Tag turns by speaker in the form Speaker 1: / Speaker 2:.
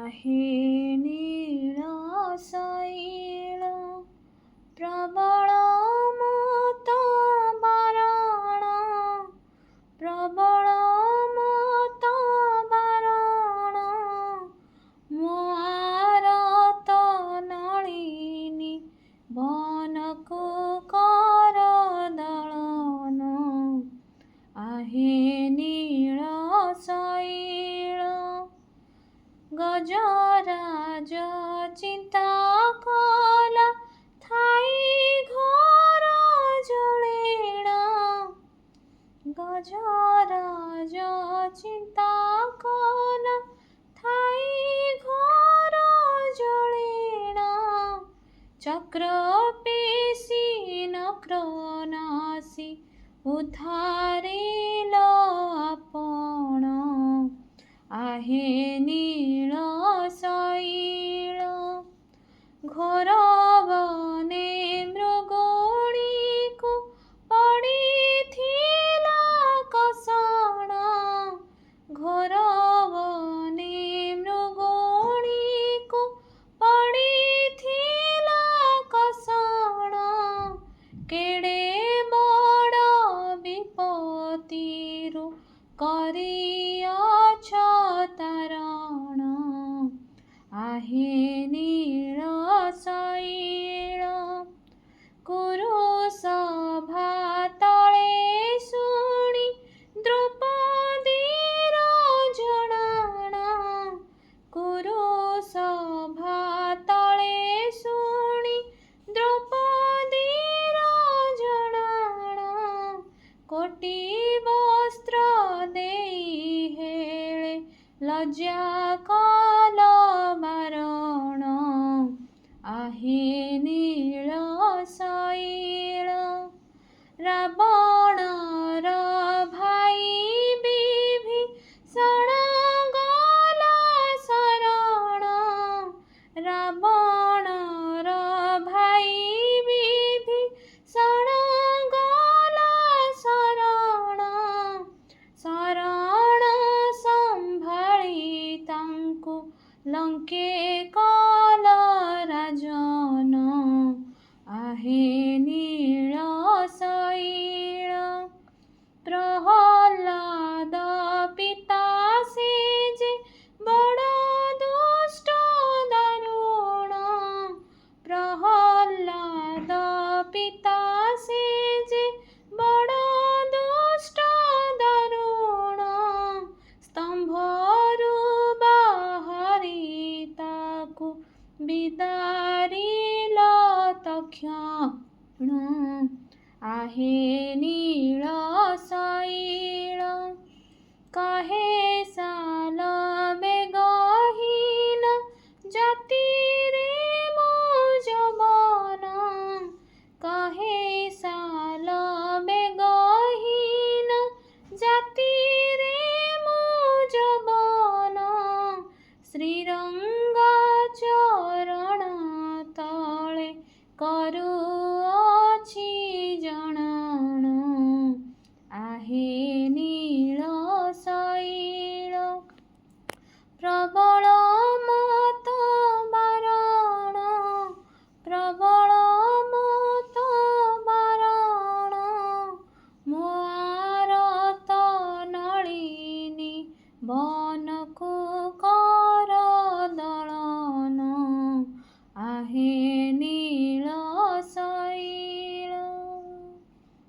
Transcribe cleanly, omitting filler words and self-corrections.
Speaker 1: आहे नीळ शैल प्रबल मत बारण प्रबल मत बारण ମୋ ଆରତ ନଳିନୀ ବନକୁ କର ଦଳନ आहे नीଳ ଶୈଳ गजराज चिंता कला थाई घर जळेण गजराज चिंता कला थाई घर जळेण चक्र पेशी नक्र नासी उद्धारिल आपण आहे नीळ शैल घोर बने मृगोणीକୁ पडिथिला कषण घोर बने मृगोणीକୁ पडिथिला कषण केडे बड़ विपत्तिरु करिअछ तारण आहे नीळ शैल कुरु सभा तळे शुणी द्रौपदीर जणाण कुरु सभा तळे शुणी द्रौपदीर जणाण कोटी वस्त्र देई हेळे लज्जा कल बारण आहे नीळ शैल रावणर भाई विभीषण गला शरण रावणर भाई विभीषण गला शरण शरण संभाळी तांकु लंके कल राजन आहे नीळ शैल प्रहलाद पिता से जे बड़ दुष्ट दारुण प्रहलाद पिता से जे बड़ दुष्ट दारुण स्तंभरु बाहरी ताकु बिदारिल तक्षण आहे नीळ शैल काहे साल बेगहीन जाति रे मो जवन काहे साल बेगहीन जाति रे मो जवन श्रीरंग चरण तळे କରୁଅଛି ଜଣାଣ आहे नीळ ଶୈଳ ପ୍ରବଳ ମତ ବାରଣ ପ୍ରବଳ ମତ ବାରଣ ମୋ ଆରତ ନଳିନୀ ବନକୁ କର ଦଳନ आहे नीळ